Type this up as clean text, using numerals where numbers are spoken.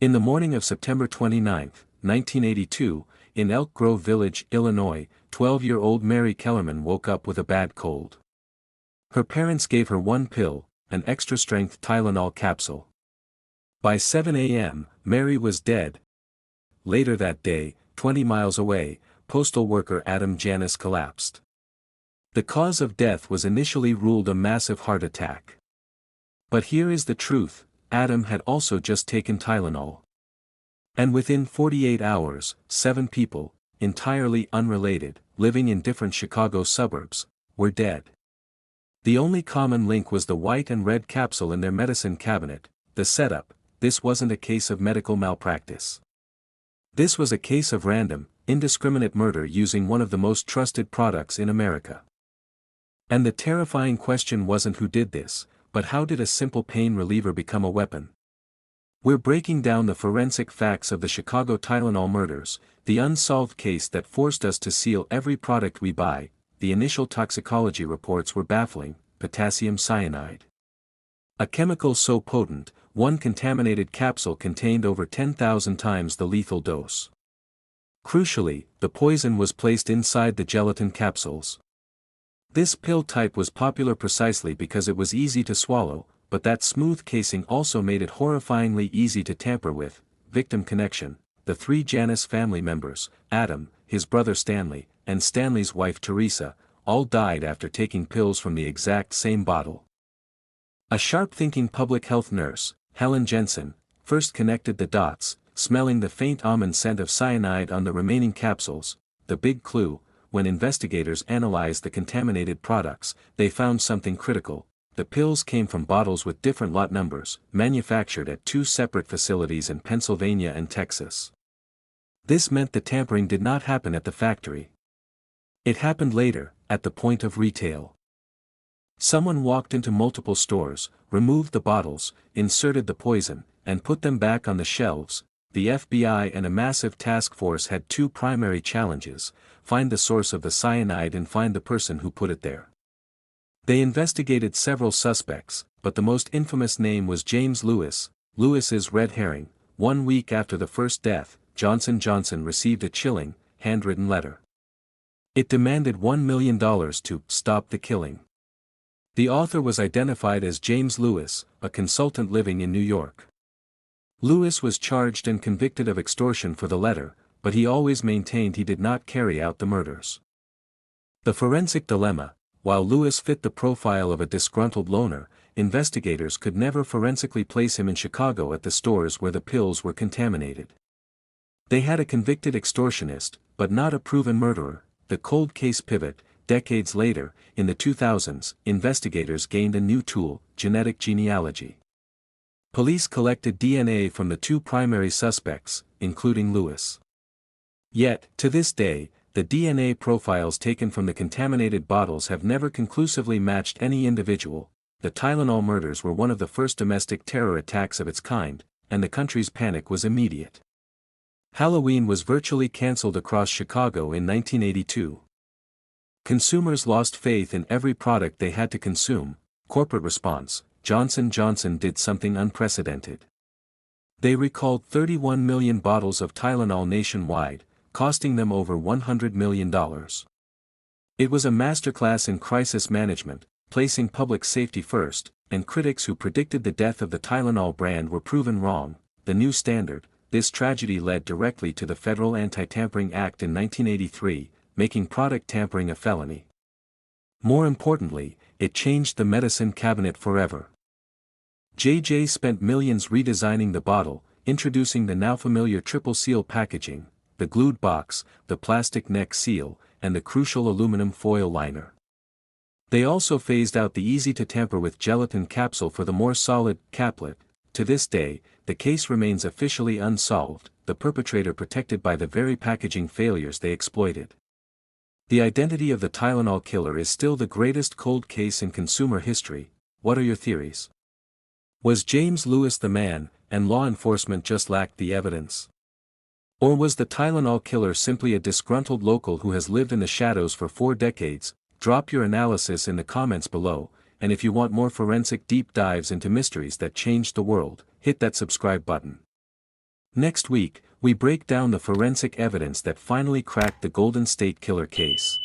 In the morning of September 29, 1982, in Elk Grove Village, Illinois, 12-year-old Mary Kellerman woke up with a bad cold. Her parents gave her one pill, an extra-strength Tylenol capsule. By 7 a.m., Mary was dead. Later that day, 20 miles away, postal worker Adam Janis collapsed. The cause of death was initially ruled a massive heart attack. But here is the truth: Adam had also just taken Tylenol. And within 48 hours, 7 people, entirely unrelated, living in different Chicago suburbs, were dead. The only common link was the white and red capsule in their medicine cabinet. The setup: this wasn't a case of medical malpractice. This was a case of random, indiscriminate murder using one of the most trusted products in America. And the terrifying question wasn't who did this, but how did a simple pain reliever become a weapon? We're breaking down the forensic facts of the Chicago Tylenol murders, the unsolved case that forced us to seal every product we buy. The initial toxicology reports were baffling: potassium cyanide. A chemical so potent, one contaminated capsule contained over 10,000 times the lethal dose. Crucially, the poison was placed inside the gelatin capsules. This pill type was popular precisely because it was easy to swallow, but that smooth casing also made it horrifyingly easy to tamper with. Victim connection: the 3 Janis family members, Adam, his brother Stanley, and Stanley's wife Teresa, all died after taking pills from the exact same bottle. A sharp-thinking public health nurse, Helen Jensen, first connected the dots, smelling the faint almond scent of cyanide on the remaining capsules. The big clue: when investigators analyzed the contaminated products, they found something critical. The pills came from bottles with different lot numbers, manufactured at 2 separate facilities in Pennsylvania and Texas. This meant the tampering did not happen at the factory. It happened later, at the point of retail. Someone walked into multiple stores, removed the bottles, inserted the poison, and put them back on the shelves. The FBI and a massive task force had 2 primary challenges: find the source of the cyanide and find the person who put it there. They investigated several suspects, but the most infamous name was James Lewis. Lewis's red herring: 1 week after the first death, Johnson & Johnson received a chilling, handwritten letter. It demanded $1 million to stop the killing. The author was identified as James Lewis, a consultant living in New York. Lewis was charged and convicted of extortion for the letter, but he always maintained he did not carry out the murders. The forensic dilemma: while Lewis fit the profile of a disgruntled loner, investigators could never forensically place him in Chicago at the stores where the pills were contaminated. They had a convicted extortionist, but not a proven murderer. The cold case pivot: decades later, in the 2000s, investigators gained a new tool: genetic genealogy. Police collected DNA from the 2 primary suspects, including Lewis. Yet, to this day, the DNA profiles taken from the contaminated bottles have never conclusively matched any individual. The Tylenol murders were one of the first domestic terror attacks of its kind, and the country's panic was immediate. Halloween was virtually cancelled across Chicago in 1982. Consumers lost faith in every product they had to consume. Corporate response: Johnson & Johnson did something unprecedented. They recalled 31 million bottles of Tylenol nationwide, costing them over $100 million. It was a masterclass in crisis management, placing public safety first, and critics who predicted the death of the Tylenol brand were proven wrong. The new standard: this tragedy led directly to the Federal Anti-Tampering Act in 1983, making product tampering a felony. More importantly, it changed the medicine cabinet forever. J.J. spent millions redesigning the bottle, introducing the now familiar triple seal packaging, the glued box, the plastic neck seal, and the crucial aluminum foil liner. They also phased out the easy-to-tamper-with gelatin capsule for the more solid caplet. To this day, the case remains officially unsolved, the perpetrator protected by the very packaging failures they exploited. The identity of the Tylenol killer is still the greatest cold case in consumer history. What are your theories? Was James Lewis the man, and law enforcement just lacked the evidence? Or was the Tylenol killer simply a disgruntled local who has lived in the shadows for 4 decades? Drop your analysis in the comments below, and if you want more forensic deep dives into mysteries that changed the world, hit that subscribe button. Next week, we break down the forensic evidence that finally cracked the Golden State Killer case.